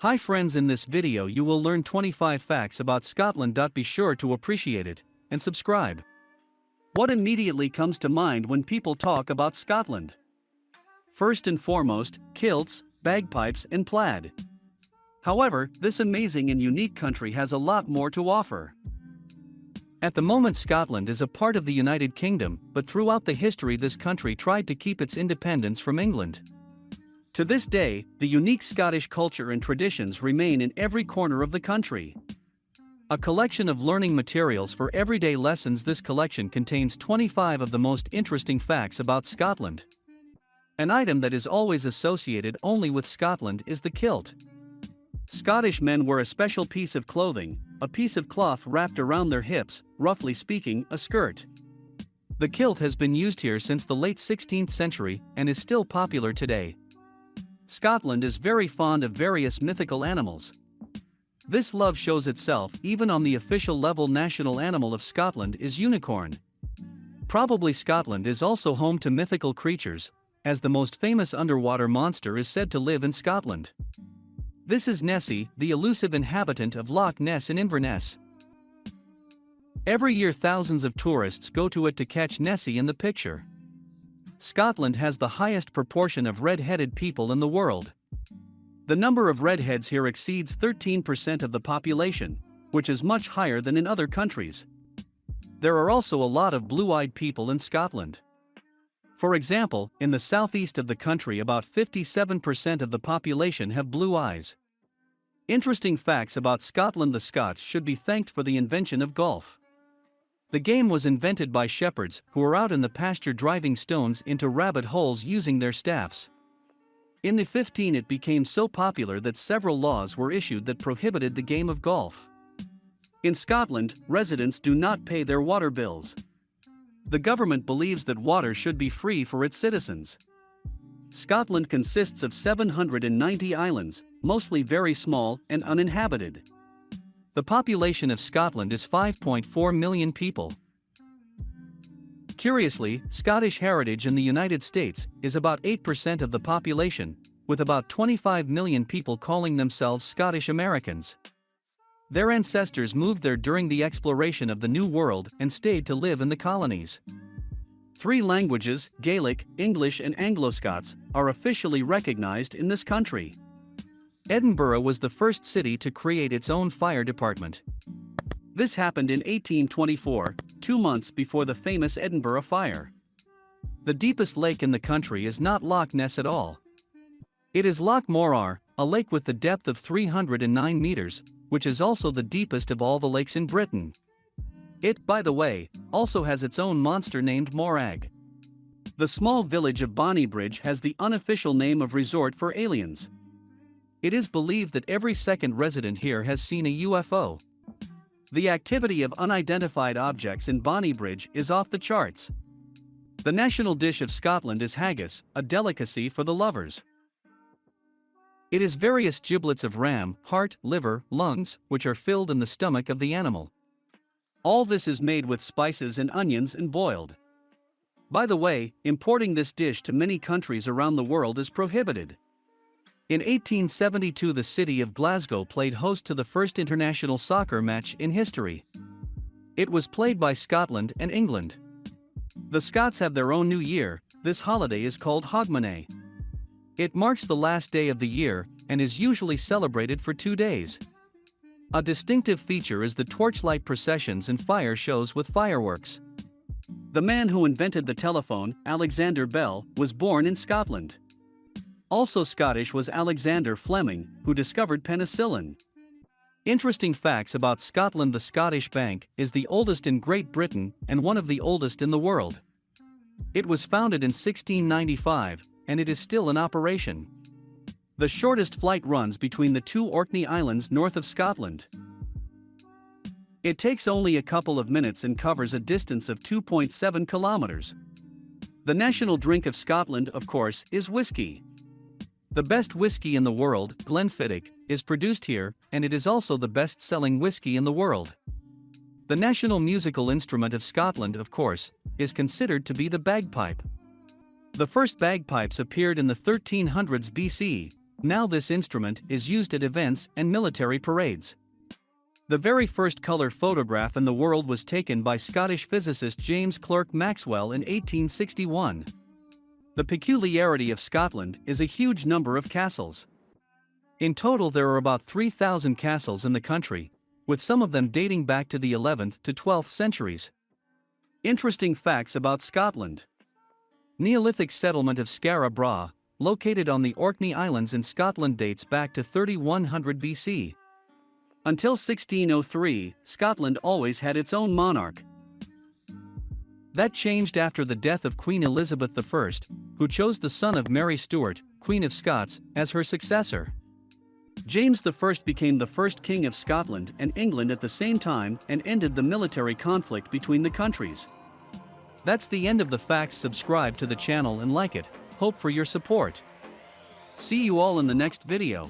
Hi friends, in this video you will learn 25 facts about Scotland. Be sure to appreciate it and subscribe. What immediately comes to mind when people talk about Scotland? First and foremost, kilts, bagpipes and plaid. However, this amazing and unique country has a lot more to offer. At the moment Scotland is a part of the United Kingdom, but throughout the history this country tried to keep its independence from England. To this day, the unique Scottish culture and traditions remain in every corner of the country. A collection of learning materials for everyday lessons. This collection contains 25 of the most interesting facts about Scotland. An item that is always associated only with Scotland is the kilt. Scottish men wear a special piece of clothing, a piece of cloth wrapped around their hips, roughly speaking, a skirt. The kilt has been used here since the late 16th century and is still popular today. Scotland is very fond of various mythical animals. This love shows itself even on the official level. National animal of Scotland is unicorn. Probably Scotland is also home to mythical creatures, as the most famous underwater monster is said to live in Scotland. This is Nessie, the elusive inhabitant of Loch Ness in Inverness. Every year thousands of tourists go to it to catch Nessie in the picture. Scotland has the highest proportion of red-headed people in the world. The number of redheads here exceeds 13% of the population, which is much higher than in other countries. There are also a lot of blue-eyed people in Scotland. For example, in the southeast of the country about 57% of the population have blue eyes. Interesting facts about Scotland: the Scots should be thanked for the invention of golf. The game was invented by shepherds who were out in the pasture driving stones into rabbit holes using their staffs. In the 15th it became so popular that several laws were issued that prohibited the game of golf. In Scotland, residents do not pay their water bills. The government believes that water should be free for its citizens. Scotland consists of 790 islands, mostly very small and uninhabited. The population of Scotland is 5.4 million people. Curiously, Scottish heritage in the United States is about 8% of the population, with about 25 million people calling themselves Scottish Americans. Their ancestors moved there during the exploration of the New World and stayed to live in the colonies. 3 languages, Gaelic, English and Anglo-Scots, are officially recognized in this country. Edinburgh was the first city to create its own fire department. This happened in 1824, 2 months before the famous Edinburgh fire. The deepest lake in the country is not Loch Ness at all. It is Loch Morar, a lake with the depth of 309 meters, which is also the deepest of all the lakes in Britain. It, by the way, also has its own monster named Morag. The small village of Bonnybridge has the unofficial name of Resort for Aliens. It is believed that every second resident here has seen a UFO. The activity of unidentified objects in Bonnybridge is off the charts. The national dish of Scotland is haggis, a delicacy for the lovers. It is various giblets of ram, heart, liver, lungs, which are filled in the stomach of the animal. All this is made with spices and onions and boiled. By the way, importing this dish to many countries around the world is prohibited. In 1872 the city of Glasgow played host to the first international soccer match in history. It was played by Scotland and England. The Scots have their own new year. This holiday is called Hogmanay. It marks the last day of the year and is usually celebrated for 2 days. A distinctive feature is the torchlight processions and fire shows with fireworks. The man who invented the telephone, Alexander Bell, was born in Scotland. Also Scottish was Alexander Fleming, who discovered penicillin. Interesting facts about Scotland: the Scottish Bank is the oldest in Great Britain and one of the oldest in the world. It was founded in 1695, and it is still in operation. The shortest flight runs between the 2 Orkney Islands north of Scotland. It takes only a couple of minutes and covers a distance of 2.7 kilometers. The national drink of Scotland, of course, is whiskey. The best whiskey in the world, Glenfiddich, is produced here, and it is also the best-selling whiskey in the world. The national musical instrument of Scotland, of course, is considered to be the bagpipe. The first bagpipes appeared in the 1300s BC, Now this instrument is used at events and military parades. The very first color photograph in the world was taken by Scottish physicist James Clerk Maxwell in 1861. The peculiarity of Scotland is a huge number of castles. In total there are about 3,000 castles in the country, with some of them dating back to the 11th to 12th centuries. Interesting facts about Scotland. Neolithic settlement of Skara Brae, located on the Orkney Islands in Scotland, dates back to 3100 BC. Until 1603, Scotland always had its own monarch. That changed after the death of Queen Elizabeth I, who chose the son of Mary Stuart, Queen of Scots, as her successor. James I became the first king of Scotland and England at the same time and ended the military conflict between the countries. That's the end of the facts. Subscribe to the channel and like it. Hope for your support. See you all in the next video.